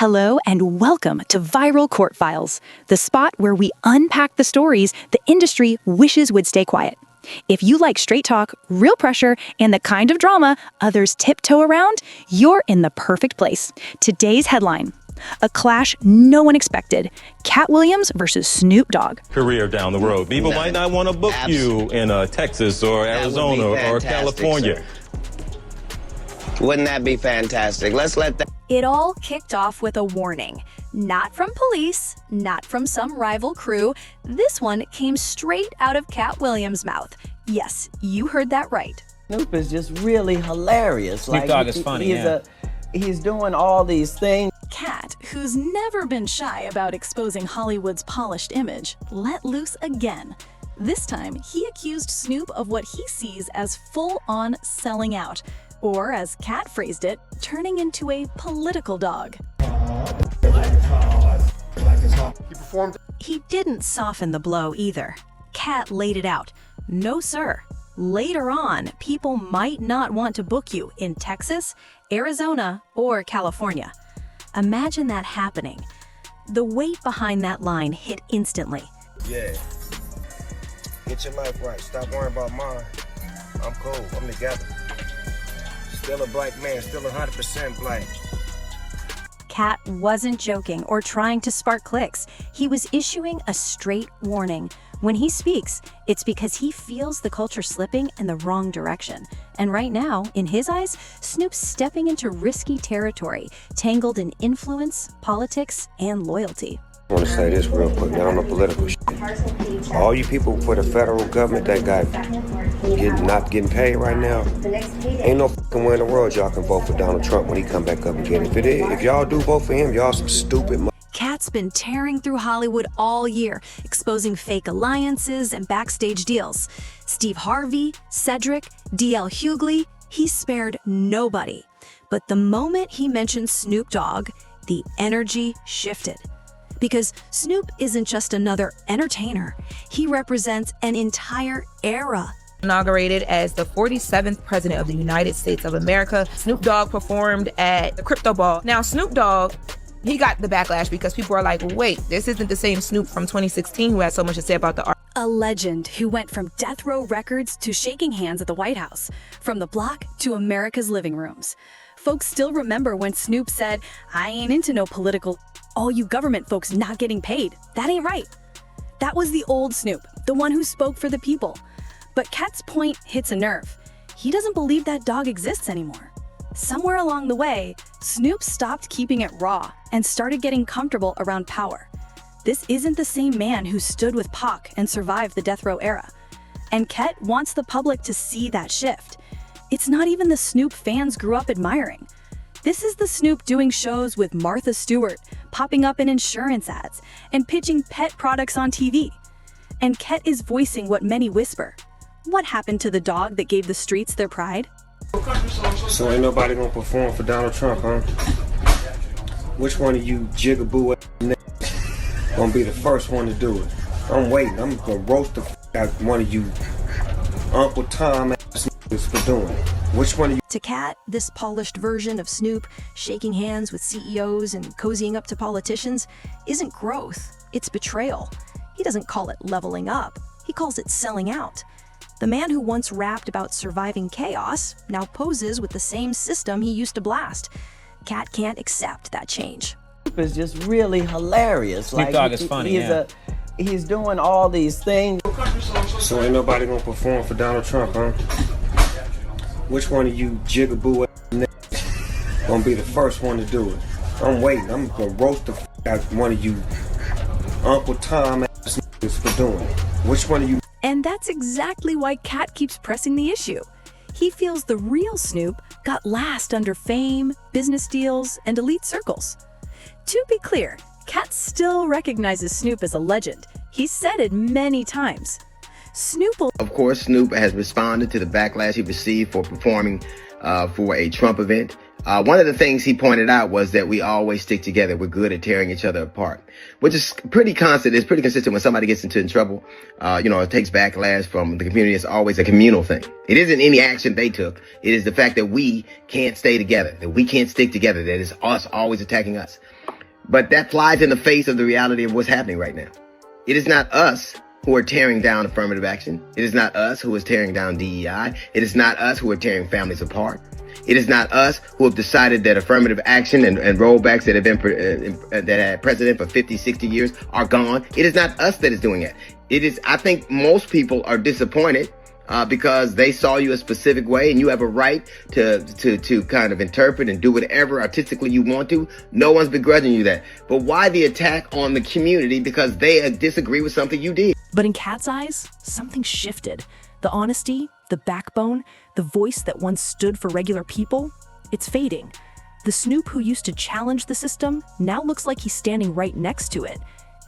Hello and welcome to Viral Court Files, the spot where we unpack the stories the industry wishes would stay quiet. If you like straight talk, real pressure, and the kind of drama others tiptoe around, you're in the perfect place. Today's headline: a clash no one expected. Katt Williams versus Snoop Dogg. Career down the road. People might not want to book you in Texas or Arizona or California. Sir. Wouldn't that be fantastic? Let's let that. It all kicked off with a warning. Not from police, not from some rival crew. This one came straight out of Katt Williams' mouth. Yes, you heard that right. Snoop is just really hilarious. Snoop Dogg is funny, He's doing all these things. Katt, who's never been shy about exposing Hollywood's polished image, let loose again. This time, he accused Snoop of what he sees as full-on selling out, or as Katt phrased it, turning into a political dog. He didn't soften the blow either. Katt laid it out. No, sir. Later on, people might not want to book you in Texas, Arizona, or California. Imagine that happening. The weight behind that line hit instantly. Yeah. Get your life right. Stop worrying about mine. I'm cool. I'm together. Still a black man. Still 100% black. Katt wasn't joking or trying to spark clicks. He was issuing a straight warning. When he speaks, it's because he feels the culture slipping in the wrong direction. And right now, in his eyes, Snoop's stepping into risky territory, tangled in influence, politics, and loyalty. I want to say this real quick, not on the political shit. All you people for the federal government that not getting paid right now, ain't no fucking way in the world y'all can vote for Donald Trump when he come back up again. If y'all do vote for him, y'all some stupid Katt's been tearing through Hollywood all year, exposing fake alliances and backstage deals. Steve Harvey, Cedric, D.L. Hughley, he spared nobody. But the moment he mentioned Snoop Dogg, the energy shifted. Because Snoop isn't just another entertainer, he represents an entire era. Inaugurated as the 47th president of the United States of America, Snoop Dogg performed at the Crypto Ball. Now, Snoop Dogg, he got the backlash because people are like, wait, this isn't the same Snoop from 2016 who had so much to say about the art. A legend who went from death row records to shaking hands at the White House, from the block to America's living rooms. Folks still remember when Snoop said, "I ain't into no political, all you government folks not getting paid. That ain't right." That was the old Snoop, the one who spoke for the people. But Katt's point hits a nerve. He doesn't believe that dog exists anymore. Somewhere along the way, Snoop stopped keeping it raw and started getting comfortable around power. This isn't the same man who stood with Pac and survived the death row era. And Katt wants the public to see that shift. It's not even the Snoop fans grew up admiring. This is the Snoop doing shows with Martha Stewart, popping up in insurance ads, and pitching pet products on TV. And Katt is voicing what many whisper. What happened to the dog that gave the streets their pride? So ain't nobody gonna perform for Donald Trump, huh? Which one of you jigaboo niggas gonna be the first one to do it? I'm waiting. I'm gonna roast the out one of you Uncle Tom ass niggas for doing it. Which one of you? To Katt, this polished version of Snoop, shaking hands with CEOs and cozying up to politicians, isn't growth, it's betrayal. He doesn't call it leveling up, he calls it selling out. The man who once rapped about surviving chaos now poses with the same system he used to blast. Katt can't accept that change. Snoop is just really hilarious. Snoop Dogg is funny, He's doing all these things. So ain't nobody gonna perform for Donald Trump, huh? Which one of you jigaboo niggas gonna be the first one to do it? I'm waiting. I'm gonna roast the out one of you Uncle Tom ass niggas for doing it. Which one of you? And that's exactly why Katt keeps pressing the issue. He feels the real Snoop got last under fame, business deals, and elite circles. To be clear, Katt still recognizes Snoop as a legend. He's said it many times. Of course, Snoop has responded to the backlash he received for performing for a Trump event. One of the things he pointed out was that we always stick together. We're good at tearing each other apart, which is pretty constant. It's pretty consistent when somebody gets into trouble. It takes backlash from the community. It's always a communal thing. It isn't any action they took. It is the fact that we can't stay together, that we can't stick together, that it's us always attacking us. But that flies in the face of the reality of what's happening right now. It is not us who are tearing down affirmative action. It is not us who is tearing down DEI. It is not us who are tearing families apart. It is not us who have decided that affirmative action and rollbacks that have been that had precedent for 50, 60 years are gone. It is not us that is doing it. It is, I think most people are disappointed because they saw you a specific way, and you have a right to kind of interpret and do whatever artistically you want to. No one's begrudging you that. But why the attack on the community because they disagree with something you did? But in Katt's eyes, something shifted. The honesty, the backbone, the voice that once stood for regular people, it's fading. The Snoop who used to challenge the system now looks like he's standing right next to it.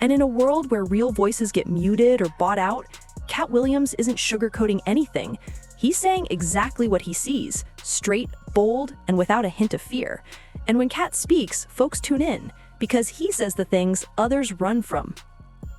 And in a world where real voices get muted or bought out, Katt Williams isn't sugarcoating anything. He's saying exactly what he sees, straight, bold, and without a hint of fear. And when Katt speaks, folks tune in, because he says the things others run from.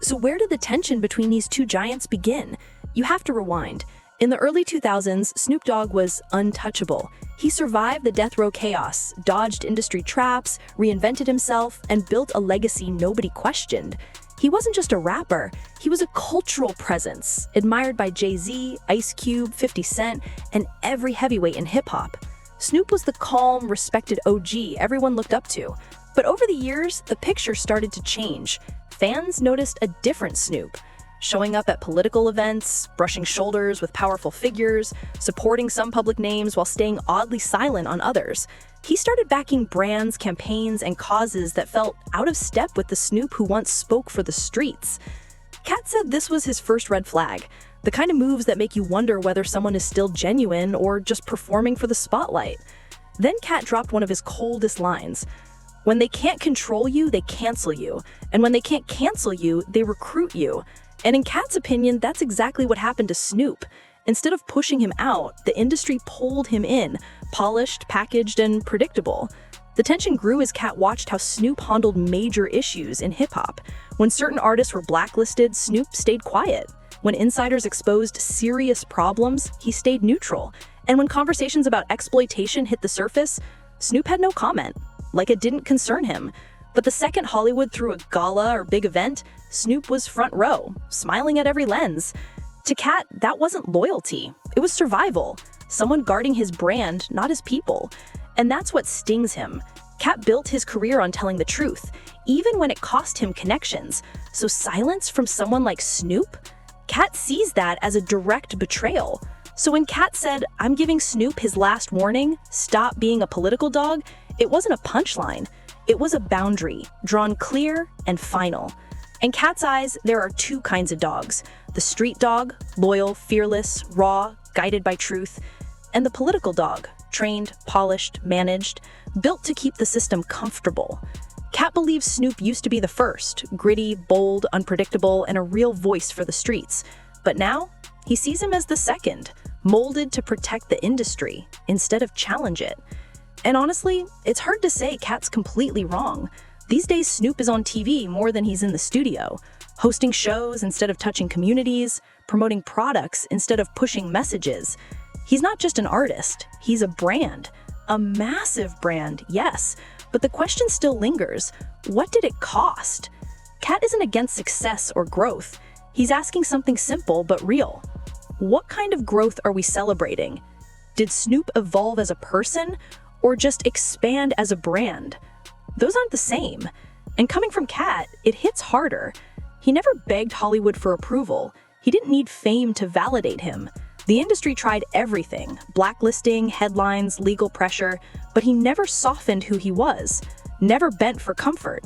So where did the tension between these two giants begin? You have to rewind. In the early 2000s, Snoop Dogg was untouchable. He survived the death row chaos, dodged industry traps, reinvented himself, and built a legacy nobody questioned. He wasn't just a rapper, he was a cultural presence, admired by Jay-Z, Ice Cube, 50 Cent, and every heavyweight in hip-hop. Snoop was the calm, respected OG everyone looked up to. But over the years, the picture started to change. Fans noticed a different Snoop, showing up at political events, brushing shoulders with powerful figures, supporting some public names while staying oddly silent on others. He started backing brands, campaigns, and causes that felt out of step with the Snoop who once spoke for the streets. Katt said this was his first red flag, the kind of moves that make you wonder whether someone is still genuine or just performing for the spotlight. Then Katt dropped one of his coldest lines. When they can't control you, they cancel you. And when they can't cancel you, they recruit you. And in Katt's opinion, that's exactly what happened to Snoop. Instead of pushing him out, the industry pulled him in, polished, packaged, and predictable. The tension grew as Katt watched how Snoop handled major issues in hip-hop. When certain artists were blacklisted, Snoop stayed quiet. When insiders exposed serious problems, he stayed neutral. And when conversations about exploitation hit the surface, Snoop had no comment, like it didn't concern him. But the second Hollywood threw a gala or big event, Snoop was front row, smiling at every lens. To Katt, that wasn't loyalty. It was survival. Someone guarding his brand, not his people. And that's what stings him. Katt built his career on telling the truth, even when it cost him connections. So silence from someone like Snoop? Katt sees that as a direct betrayal. So when Katt said, "I'm giving Snoop his last warning, stop being a political dog," it wasn't a punchline. It was a boundary, drawn clear and final. In Katt's eyes, there are two kinds of dogs. The street dog, loyal, fearless, raw, guided by truth. And the political dog, trained, polished, managed, built to keep the system comfortable. Katt believes Snoop used to be the first, gritty, bold, unpredictable, and a real voice for the streets. But now, he sees him as the second, molded to protect the industry instead of challenge it. And honestly, it's hard to say Katt's completely wrong. These days, Snoop is on TV more than he's in the studio, hosting shows instead of touching communities, promoting products instead of pushing messages. He's not just an artist, he's a brand. A massive brand, yes, but the question still lingers. What did it cost? Katt isn't against success or growth. He's asking something simple but real. What kind of growth are we celebrating? Did Snoop evolve as a person or just expand as a brand? Those aren't the same. And coming from Katt, it hits harder. He never begged Hollywood for approval. He didn't need fame to validate him. The industry tried everything, blacklisting, headlines, legal pressure, but he never softened who he was, never bent for comfort.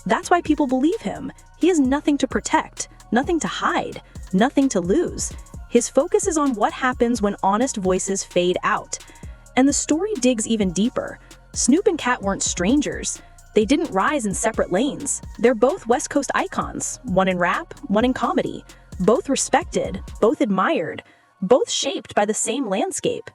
That's why people believe him. He has nothing to protect, nothing to hide, nothing to lose. His focus is on what happens when honest voices fade out. And the story digs even deeper. Snoop and Katt weren't strangers. They didn't rise in separate lanes. They're both West Coast icons, one in rap, one in comedy. Both respected, both admired, both shaped by the same landscape.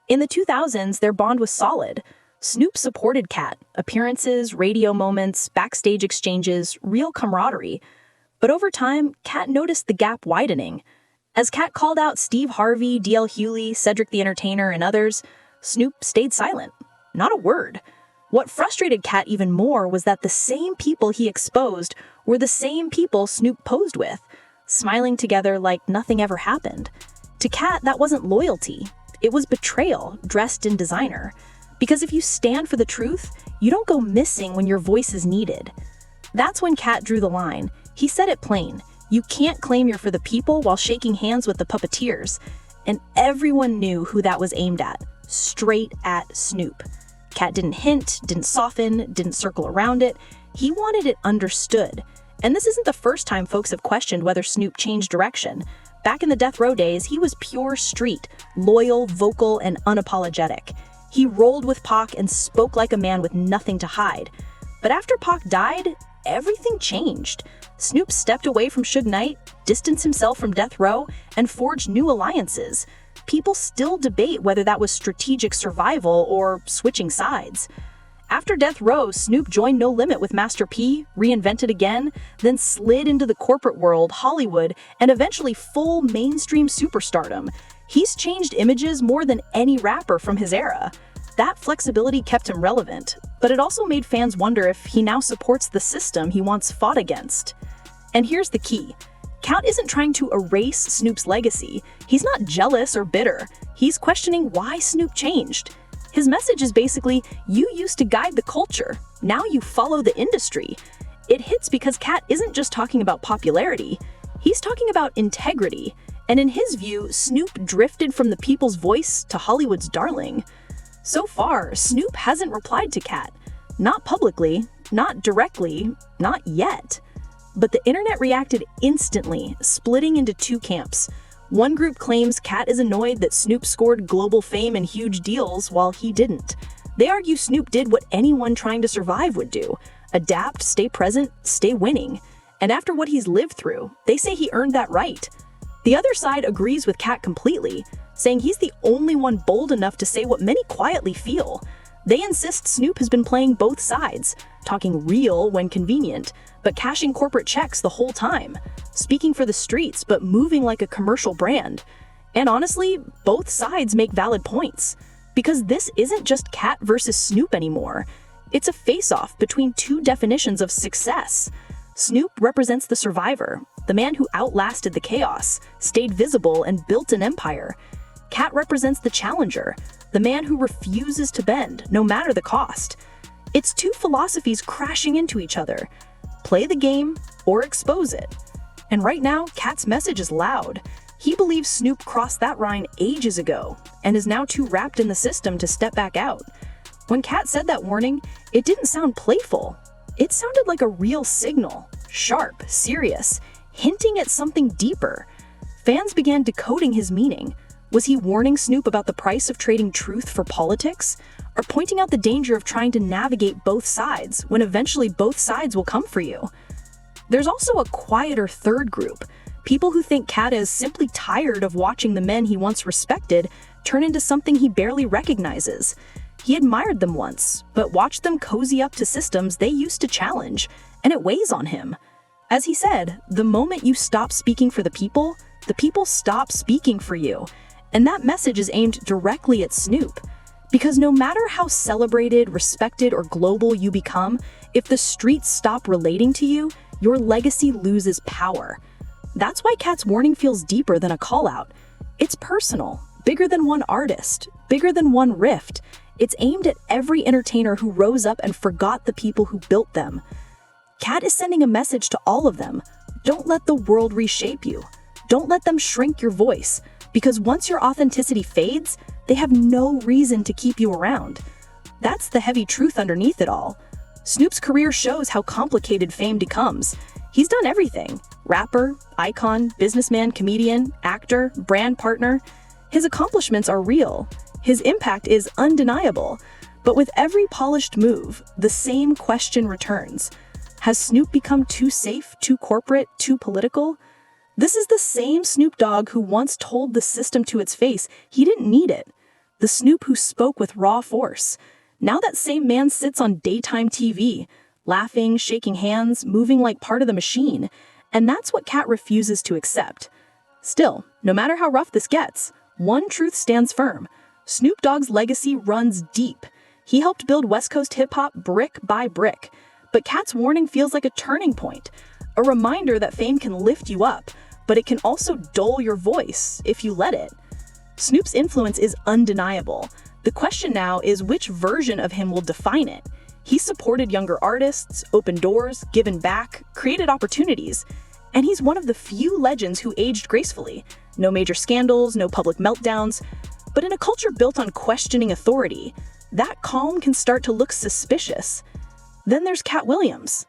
In the 2000s, their bond was solid. Snoop supported Katt, appearances, radio moments, backstage exchanges, real camaraderie. But over time, Katt noticed the gap widening. As Katt called out Steve Harvey, D.L. Hewley, Cedric the Entertainer, and others, Snoop stayed silent. Not a word. What frustrated Katt even more was that the same people he exposed were the same people Snoop posed with, smiling together like nothing ever happened. To Katt, that wasn't loyalty. It was betrayal, dressed in designer. Because if you stand for the truth, you don't go missing when your voice is needed. That's when Katt drew the line. He said it plain. You can't claim you're for the people while shaking hands with the puppeteers. And everyone knew who that was aimed at. Straight at Snoop. Katt didn't hint, didn't soften, didn't circle around it. He wanted it understood. And this isn't the first time folks have questioned whether Snoop changed direction. Back in the death row days, he was pure street, loyal, vocal, and unapologetic. He rolled with Pac and spoke like a man with nothing to hide. But after Pac died, everything changed. Snoop stepped away from Suge Knight, distanced himself from death row, and forged new alliances. People still debate whether that was strategic survival or switching sides. After death row, Snoop joined No Limit with Master P, reinvented again, then slid into the corporate world, Hollywood, and eventually full mainstream superstardom. He's changed images more than any rapper from his era. That flexibility kept him relevant, but it also made fans wonder if he now supports the system he once fought against. And here's the key. Katt isn't trying to erase Snoop's legacy. He's not jealous or bitter. He's questioning why Snoop changed. His message is basically, you used to guide the culture, now you follow the industry. It hits because Katt isn't just talking about popularity, he's talking about integrity. And in his view, Snoop drifted from the people's voice to Hollywood's darling. So far, Snoop hasn't replied to Katt. Not publicly, not directly, not yet. But the internet reacted instantly, splitting into two camps. One group claims Katt is annoyed that Snoop scored global fame and huge deals while he didn't. They argue Snoop did what anyone trying to survive would do: adapt, stay present, stay winning. And after what he's lived through, they say he earned that right. The other side agrees with Katt completely, saying he's the only one bold enough to say what many quietly feel. They insist Snoop has been playing both sides, talking real when convenient, but cashing corporate checks the whole time, speaking for the streets but moving like a commercial brand. And honestly, both sides make valid points, because this isn't just Katt versus Snoop anymore. It's a face-off between two definitions of success. Snoop represents the survivor, the man who outlasted the chaos, stayed visible, and built an empire. Katt represents the challenger, the man who refuses to bend, no matter the cost. It's two philosophies crashing into each other. Play the game or expose it. And right now, Katt's message is loud. He believes Snoop crossed that line ages ago and is now too wrapped in the system to step back out. When Katt said that warning, it didn't sound playful. It sounded like a real signal, sharp, serious, hinting at something deeper. Fans began decoding his meaning. Was he warning Snoop about the price of trading truth for politics? Or pointing out the danger of trying to navigate both sides when eventually both sides will come for you? There's also a quieter third group, people who think Katt is simply tired of watching the men he once respected turn into something he barely recognizes. He admired them once, but watched them cozy up to systems they used to challenge, and it weighs on him. As he said, the moment you stop speaking for the people stop speaking for you. And that message is aimed directly at Snoop. Because no matter how celebrated, respected, or global you become, if the streets stop relating to you, your legacy loses power. That's why Katt's warning feels deeper than a call-out. It's personal, bigger than one artist, bigger than one rift. It's aimed at every entertainer who rose up and forgot the people who built them. Katt is sending a message to all of them. Don't let the world reshape you. Don't let them shrink your voice, because once your authenticity fades, they have no reason to keep you around. That's the heavy truth underneath it all. Snoop's career shows how complicated fame becomes. He's done everything: rapper, icon, businessman, comedian, actor, brand partner. His accomplishments are real. His impact is undeniable. But with every polished move, the same question returns. Has Snoop become too safe, too corporate, too political? This is the same Snoop Dogg who once told the system to its face he didn't need it. The Snoop who spoke with raw force. Now that same man sits on daytime TV, laughing, shaking hands, moving like part of the machine. And that's what Katt refuses to accept. Still, no matter how rough this gets, one truth stands firm. Snoop Dogg's legacy runs deep. He helped build West Coast hip-hop brick by brick. But Katt's warning feels like a turning point, a reminder that fame can lift you up, but it can also dull your voice if you let it. Snoop's influence is undeniable. The question now is which version of him will define it. He supported younger artists, opened doors, given back, created opportunities, and he's one of the few legends who aged gracefully. No major scandals, no public meltdowns. But in a culture built on questioning authority, that calm can start to look suspicious. Then there's Katt Williams.